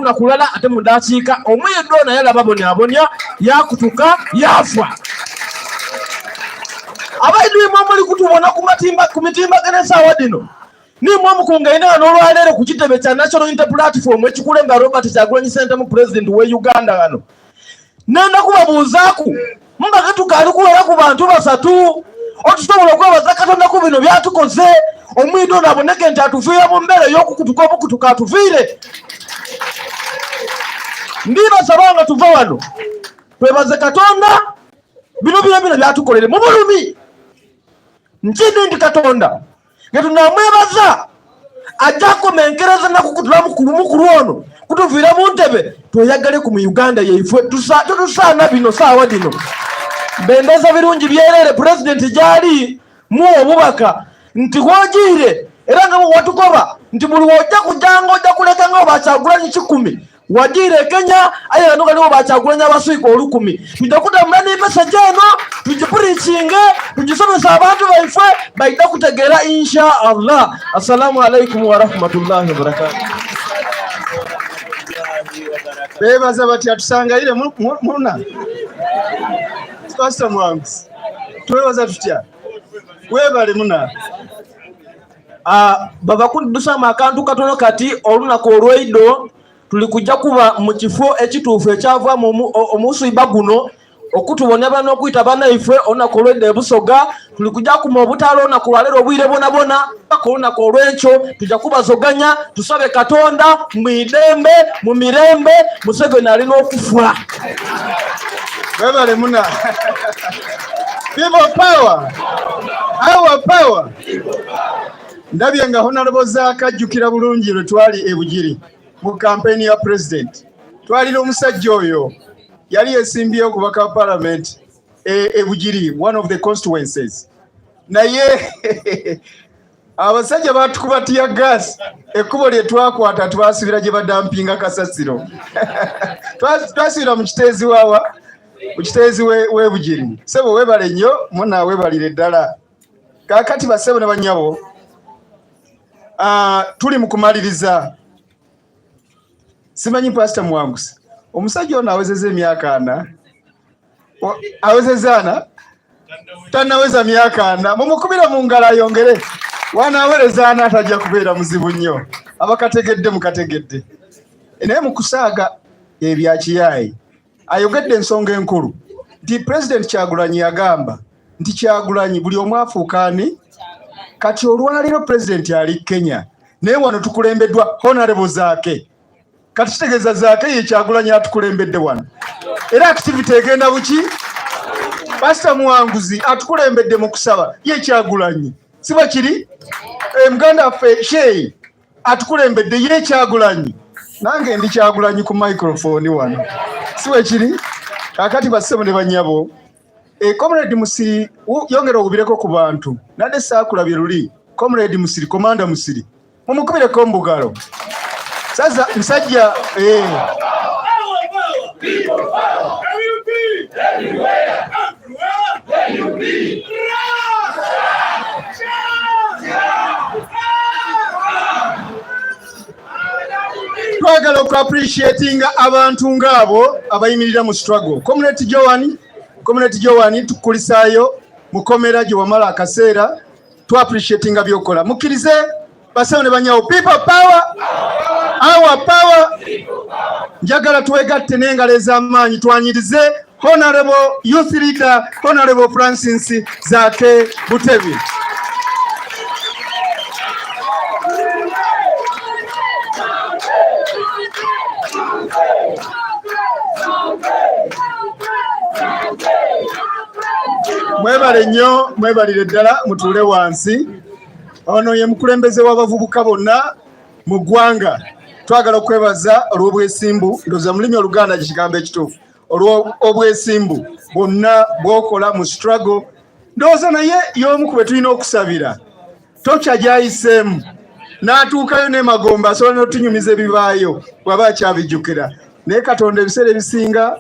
nga kulala ate mudakiika omuyeddo naye alaba bonyabonya yakutuka yafa. Abaidwimwe muli kutubona ku mitimbagano esaawa dino nimwe mukungaina n'olwaleero ku kitebe kya National Unity Platform ekikulemba Robert Kyagulanyi Ssentamu President we Uganda wano. Nenda kubabuuzaaku nga tukaali kuwera ku bantu basatu otusobola okwebaza Katonda ku bino byatukoze omwido naboneke nti atuviira mu mbeera ey'okukutuka obukutuka atuviire. Ndibasaba nga tuva wano twebaze Katonda bino byatukolere mu bulumi. Nkindi ndi Katonda nga tunamwebaza ajja kumenkereza nakukutula mukulu ono kutuviira mu ntebe tweyagale ku mu Uganda yaife tutusaana bino saawa dino. Bendeza birungi byerere President gyali mu obubaka nti wogiire era nga watukoba nti buli wojja kujanga ojja kuleka nga Kyagulanyi 10 wagiire Kenya aye nga ngali Kyagulanyi abaswiika 10 tujja kutambula n'empesa gyeno tugipurikinge tugisomesa abantu baife baida kutegeera insha Allah. Assalamu alaikum wa rahmatullahi wa barakatuh. Bebaza bati atusangaire muna Pastor Mwangs twebaza tutya webale muna baba kudusama akantu katono kati olunaku olweido tulikujja kuba mu kifo ekituufu ekyava omusiiba guno okutubona bano okuyita banaife olunaku olwedde ebusoga tulikujja kuma obutaala olunaku lwaleero obwire bonabona paka olunaku olw'enkyo tujja kubazoganya tusabe Katonda mwidembe mu mirembe Museveni alina okufa. webale muna people power our power. Ndabye nga Honorable Zaake ajjukira bulungi lwe twali ebugiri mu campaign ya president. Twalira omusajja oyo yali yesimbye okubaka parliament ebugiri, one of the constituencies. Naye abasajja batukuba tiya gas ekkubo lye twakwata twasibira gye badampinga kasasiro. Twasibira mu kiteezi waawa mu kiteezi w'ebugiri. Sebo webale nnyo muna webalire ddala. Kaakati basebo ne bannyabo tuli mu kumaliriza. Simanyi Pastor Mwangusi omusajja ono awezeza emyaka 4 awezeza 4 tanaweza myaka 4 mumukubira mu ngalo ayongere wanawereza 4 atajja kubeera muzibu nnyo abakategedde mukategedde naye mu kusaaga ebyakiyayi ayogedde ensonga enkulu nti President Kyagulanyi yagamba nti Kyagulanyi buli omu afuukaani kati olwaliro President ali Kenya naye wano tukulembeddwa Honorable Zaake. Kati tutegeeza Zaake ye Kyagulanyi atukulembedde wano era activity egenda buki. Pastor Mwanguzi atukulembedde mu kusaba ye Kyagulanyi siba kiri. Muganda waffe Sheyi atukulembedde ye Kyagulanyi. Nange ndi Kyagulanyi ku microphone wano siwe kiri. Kakati basebo ne bannyabo Comrade Musiri yongera okubireko ku bantu nadde saakulabye luli. Comrade Musiri, Commander Musiri mumukubireko mbugalo. Sasa msajja twagala oku appreciating abantu ngabo abayimirira mu struggle. Community Joani tukulisaayo mukomera gye wamala akaseera tu appreciating byokola. Mukirize basebo ne banyawo people power our power. Njagala tuwegatte n'engalo ez'amaanyi twanyirize Honorable Youth Leader Honorable Francis Zaake Butebi. Mwebale nnyo mwebalire ddala mutuule wansi. Ono ye mukulembeze w'abavubuka bonna mu ggwanga. Twagala okwebaza olw'obwesimbu ndoza mulimi Oluganda kigambo ekituufu olw'obwesimbu bonna bw'okola mu struggle. Ndowooza naye y'omu ku be tulina okusabira tokya gy'ayiseemu n'atuukayo n'emagomba asobola n'otunyumiza ebibaayo bw'aba akyabijjukira. Naye Katonda ebiseera ebisinga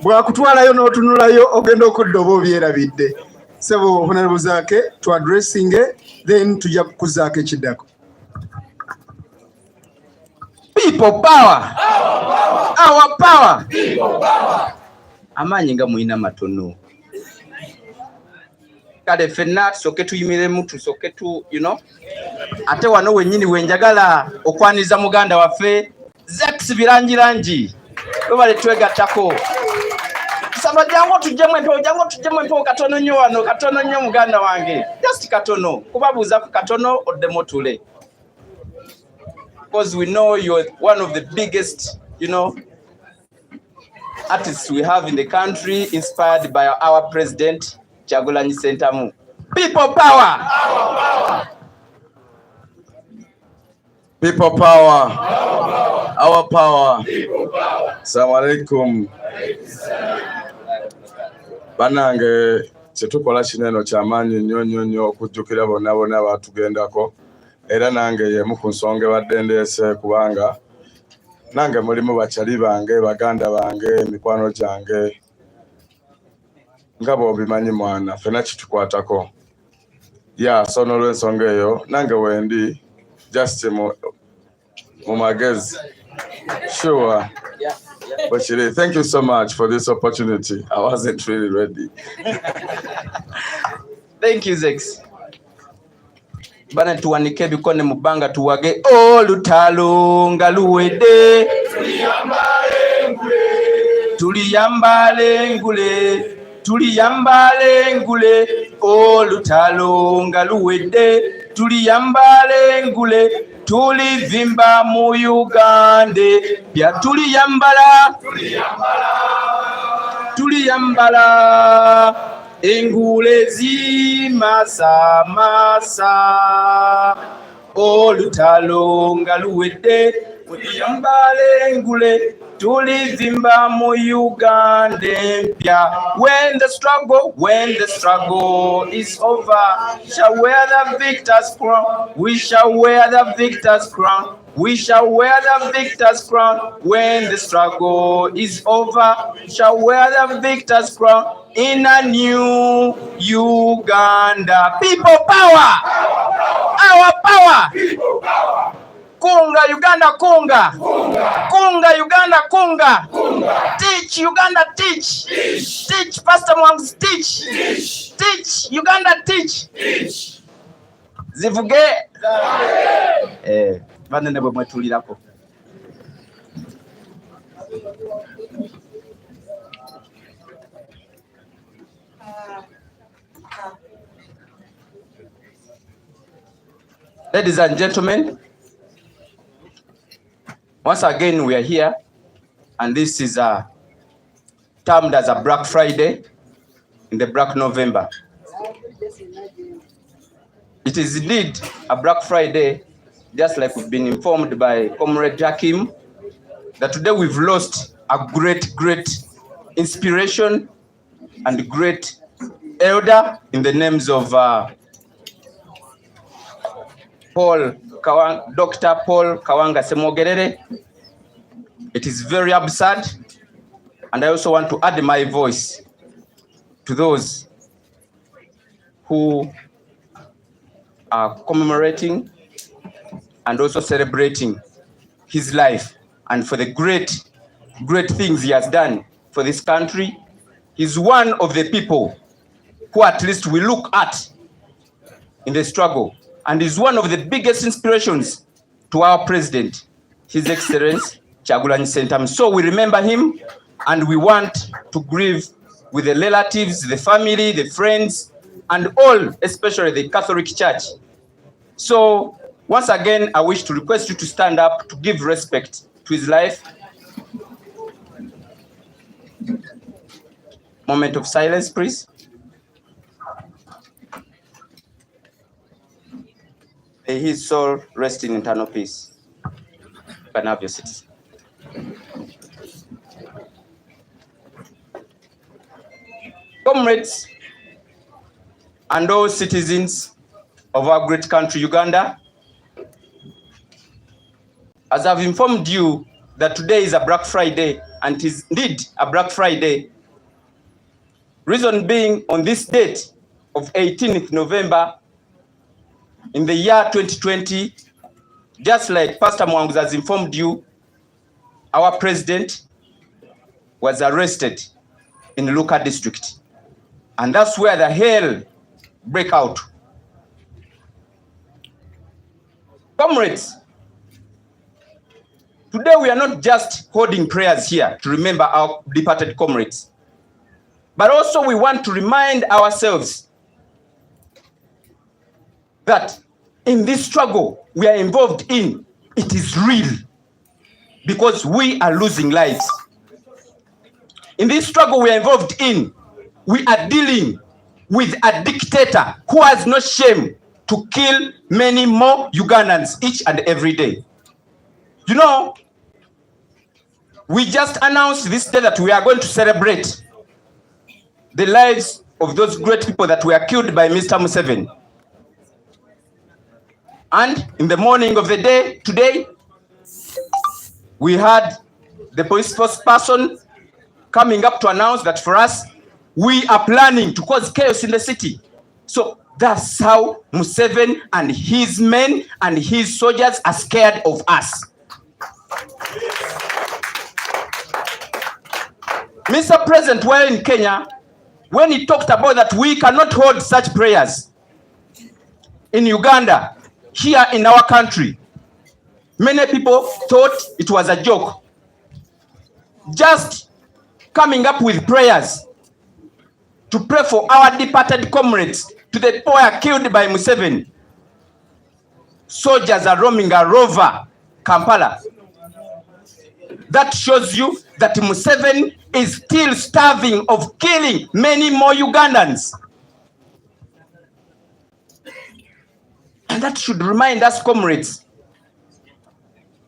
bw'akutwalayo n'otunulayo ogenda okudda oba obyerabidde. Sebo Honorable Zaake to addressing then tujja ku Zaake kiddako. People power. Our power. People power. Amanyi nga muina matono. Kade fenna soke tuyimire mutu soke tu, ate wano wenyini wenjagala okwaniza muganda waffe Zaake'S birangi webale twegattako saba jangu tujjemu empewo katono nnyo wano katono nnyo muganda wange just katono kubabuuza ku katono oddemu tule because we know you're one of the biggest artists we have in the country, inspired by our president Kyagulanyi Ssentamu. People power. People power. Our power. Assalamu alaikum. Banange kyetukola kineno kyamaanyi nnyo okujjukira bonna batugendako era nange yemu ku nsonga ebadde ndeese kubanga nange mulimu bakyali bange baganda bange mikwano gyange nga bw'obimanyi mwana ffenna kitukwatako so n'olw'ensonga eyo nange wendi just mu magezi sure. But thank you so much for this opportunity. I wasn't really ready. Thank you, Zaake'S. Bana tuwanike ebikone mu bbanga tuwage olutalo nga luwedde tuliyambale engule olutalo nga luwedde tuliyambale engule tulivimba mu Uganda bya tuliyambala engule zimasamasa olutalo nga luwedde tuliyambala engule tulivimba mu Uganda mpya. When the struggle is over, shall wear the victor's crown. We shall wear the victor's crown. We shall wear the victor's crown. When the struggle is over, shall wear the victor's crown in a new Uganda. People power. Our power. People power. Kunga Uganda, kunga. Kunga Uganda, kunga. Teach Uganda, teach. Teach Pastor Mwangs, teach. Teach Uganda, teach. Zivuge. Banene bwe mwetulirako. Ladies and gentlemen, once again we are here, and this is termed as a Black Friday in the Black November. It is indeed a Black Friday, just like we've been informed by Comrade Jakim, that today we've lost a great inspiration and great elder in the names of Dr. Paul Kawanga Semogerere. It is very absurd, and I also want to add my voice to those who are commemorating and also celebrating his life and for the great things he has done for this country. He's one of the people who at least we look at in the struggle, and is one of the biggest inspirations to our president, His Excellency Kyagulanyi Ssentamu. So we remember him, and we want to grieve with the relatives, the family, the friends, and all, especially the Catholic Church. So once again, I wish to request you to stand up to give respect to his life. Moment of silence, please. May his soul rest in eternal peace. You can have your seats. Comrades and all citizens of our great country, Uganda, as I've informed you that today is a Black Friday, and it is indeed a Black Friday, reason being on this date of 18th November, in the year 2020, just like Pastor Mwangs has informed you, our president was arrested in Luka district. And that's where the hell break out. Comrades, today we are not just holding prayers here to remember our departed comrades, but also we want to remind ourselves that in this struggle we are involved in, it is real, because we are losing lives. In this struggle we are involved in, we are dealing with a dictator who has no shame to kill many more Ugandans each and every day. You know, we just announced this day that we are going to celebrate the lives of those great people that were killed by Mr. Museveni. And in the morning of the day today, we had the police spokesperson coming up to announce that for us, we are planning to cause chaos in the city. So that's how Museveni and his men and his soldiers are scared of us. Mr. President, while in Kenya, when he talked about that we cannot hold such prayers in Uganda, here in our country, many people thought it was a joke. Just coming up with prayers to pray for our departed comrades, to the people who are killed by Museveni. Soldiers are roaming all over Kampala. That shows you that Museveni is still starving of killing many more Ugandans. And that should remind us, comrades,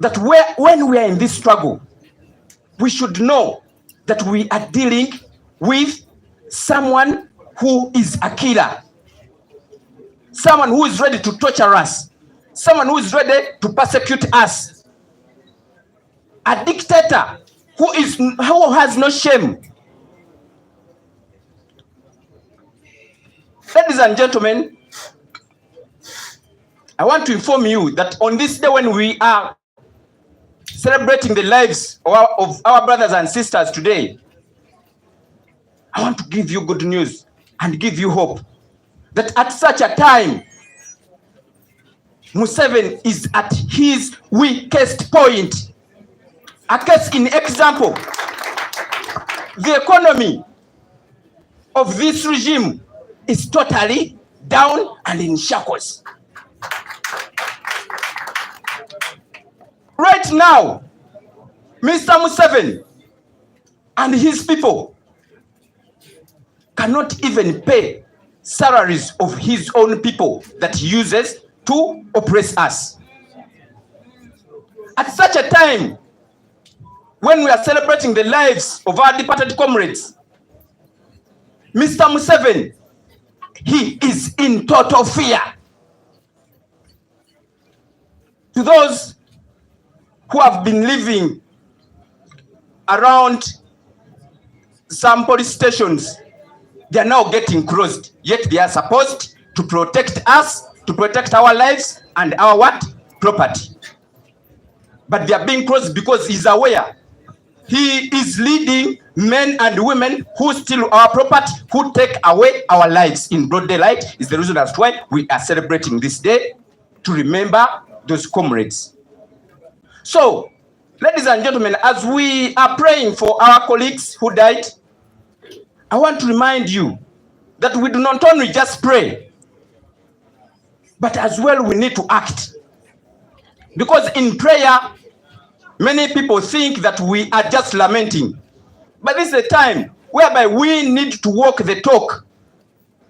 that when we are in this struggle, we should know that we are dealing with someone who is a killer, someone who is ready to torture us, someone who is ready to persecute us, a dictator who has no shame. Ladies and gentlemen, I want to inform you that on this day when we are celebrating the lives of our brothers and sisters today, I want to give you good news and give you hope that at such a time, Museveni is at his weakest point. A case in example, the economy of this regime is totally down and in shackles. Right now, Mr. Museveni and his people cannot even pay salaries of his own people that he uses to oppress us. At such a time, when we are celebrating the lives of our departed comrades, Mr. Museveni, he is in total fear. To those who have been living around some police stations, they are now getting closed, yet they are supposed to protect us, to protect our lives and our what? Property. But they are being closed because he's aware he is leading men and women who steal our property, who take away our lives in broad daylight. Is the reason as to why we are celebrating this day, to remember those comrades. So, ladies and gentlemen, as we are praying for our colleagues who died, I want to remind you that we do not only just pray, but as well we need to act. Because in prayer, many people think that we are just lamenting. But this is a time whereby we need to walk the talk.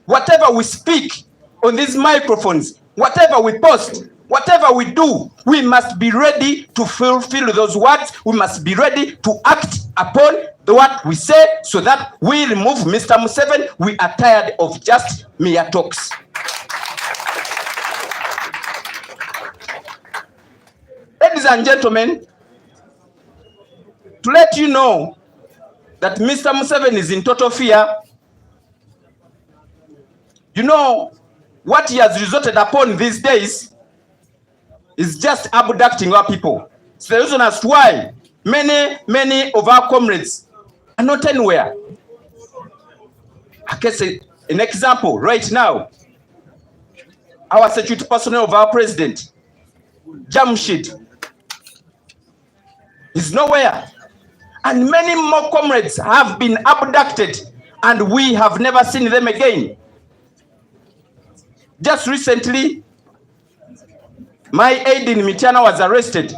Whatever we speak on these microphones, whatever we post, whatever we do, we must be ready to fulfill those words. We must be ready to act upon what we say so that we remove Mr. Museveni. We are tired of just mere talks. Ladies and gentlemen, to let you know that Mr. Museveni is in total fear, you know, what he has resorted upon these days is just abducting our people. It's the reason as to why many of our comrades are not anywhere. I guess an example right now, our security personnel of our president, Jamshid, is nowhere. And many more comrades have been abducted and we have never seen them again. Just recently, my aide in Mityana was arrested.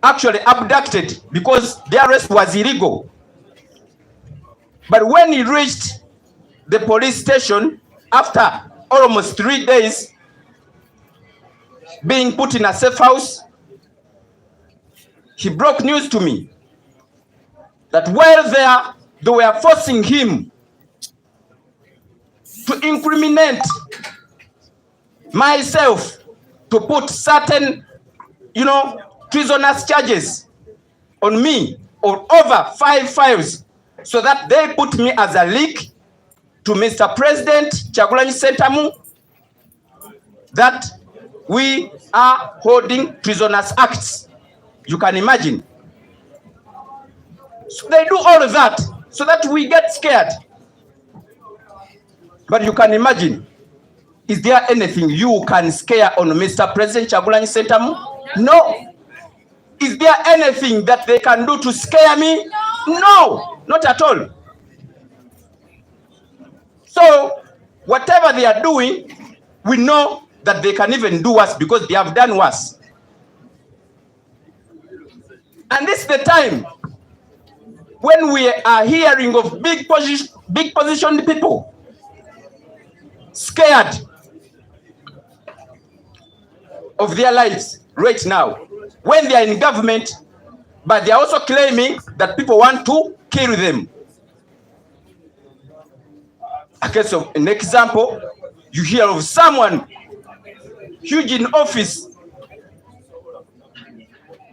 Actually abducted because the arrest was illegal. But when he reached the police station after almost 3 days being put in a safe house, he broke news to me that while there, they were forcing him to incriminate myself, to put certain, treasonous charges on me of over 5 files, so that they put me as a leak to Mr. President Kyagulanyi Ssentamu that we are holding treasonous acts. You can imagine. So they do all of that so that we get scared. But you can imagine, is there anything you can scare on Mr. President Kyagulanyi Ssentamu? No. Is there anything that they can do to scare me? No, not at all. So whatever they are doing, we know that they can even do worse because they have done worse. And this is the time when we are hearing of big positioned people scared of their lives right now, when they are in government, but they are also claiming that people want to kill them. A case of an example, you hear of someone huge in office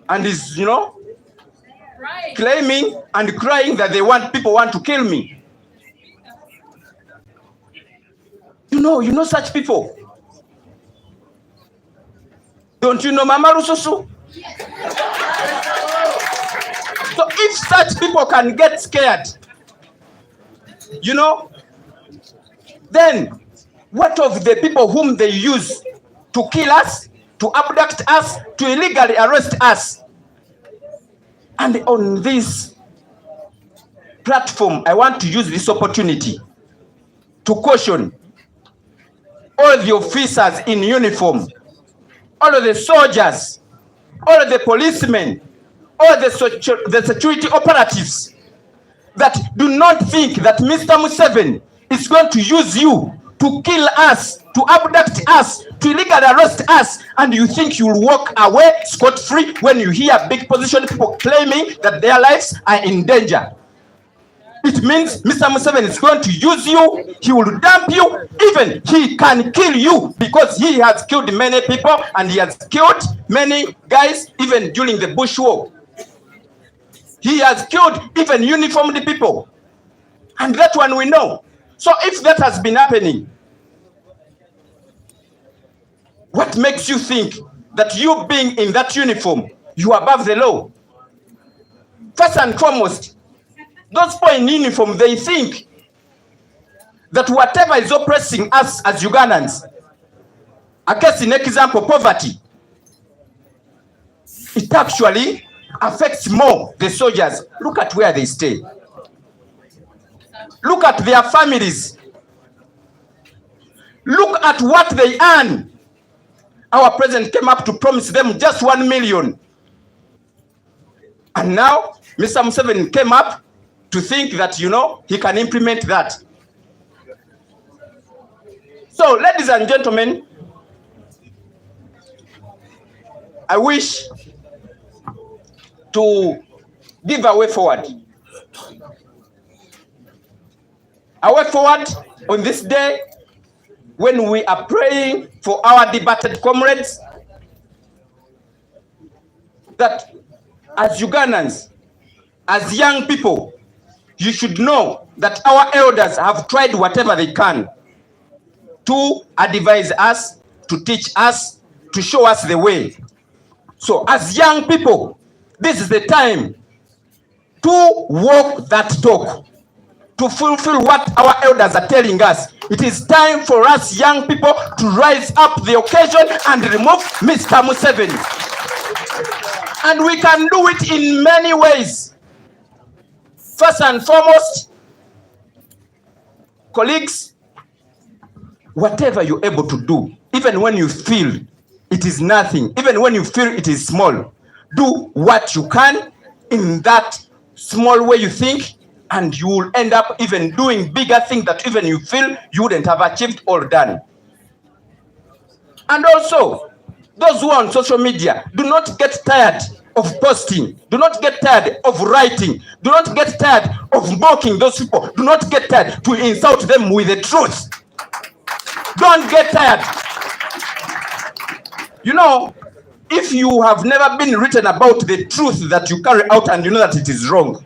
and is, claiming and crying that people want to kill me. You know such people. Don't you know Mama Rususu? So if such people can get scared, then what of the people whom they use to kill us, to abduct us, to illegally arrest us? And on this platform, I want to use this opportunity to caution all the officers in uniform, all of the soldiers, all of the policemen, all the security operatives, that do not think that Mr. Museveni is going to use you to kill us, to abduct us, to illegally arrest us, and you think you'll walk away scot-free when you hear big position people claiming that their lives are in danger. It means Mr. Museveni is going to use you, he will dump you, even he can kill you because he has killed many people and he has killed many guys even during the Bush War. He has killed even uniformed people. And that one we know. So if that has been happening, what makes you think that you being in that uniform, you are above the law? First and foremost, those people in uniform, they think that whatever is oppressing us as Ugandans, a case in example, poverty, it actually affects more the soldiers. Look at where they stay. Look at their families. Look at what they earn. Our president came up to promise them just 1 million. And now, Mr. Museveni came up to think that, he can implement that. So, ladies and gentlemen, I wish to give a way forward. A way forward on this day when we are praying for our departed comrades, that as Ugandans, as young people, you should know that our elders have tried whatever they can to advise us, to teach us, to show us the way. So as young people, this is the time to walk that talk, to fulfill what our elders are telling us. It is time for us young people to rise up the occasion and remove Mr. Museveni. And we can do it in many ways. First and foremost, colleagues, whatever you're able to do, even when you feel it is nothing, even when you feel it is small, do what you can in that small way you think, and you will end up even doing bigger things that even you feel you wouldn't have achieved or done. And also, those who are on social media, do not get tired of posting. Do not get tired of writing. Do not get tired of mocking those people. Do not get tired to insult them with the truth. Don't get tired. You know, if you have never been written about the truth that you carry out and you know that it is wrong,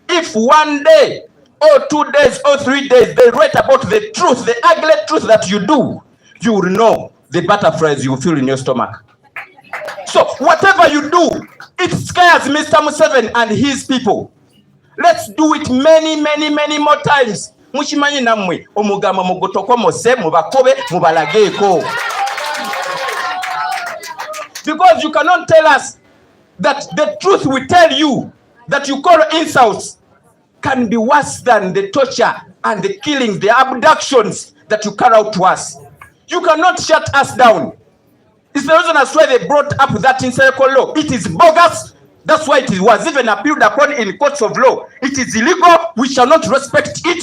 if one day or 2 days or 3 days they write about the truth, the ugly truth that you do, you will know the butterflies you feel in your stomach. So whatever you do, it scares Mr. Museveni and his people. Let's do it many more times. Mushimanyi namwe omugama mugotoko mose mubakobe mubalageko. Because you cannot tell us that the truth we tell you that you call insults can be worse than the torture and the killing, the abductions that you carry out to us. You cannot shut us down. It's the reason that's why they brought up that in-circle law. It is bogus. That's why it was even appealed upon in courts of law. It is illegal. We shall not respect it.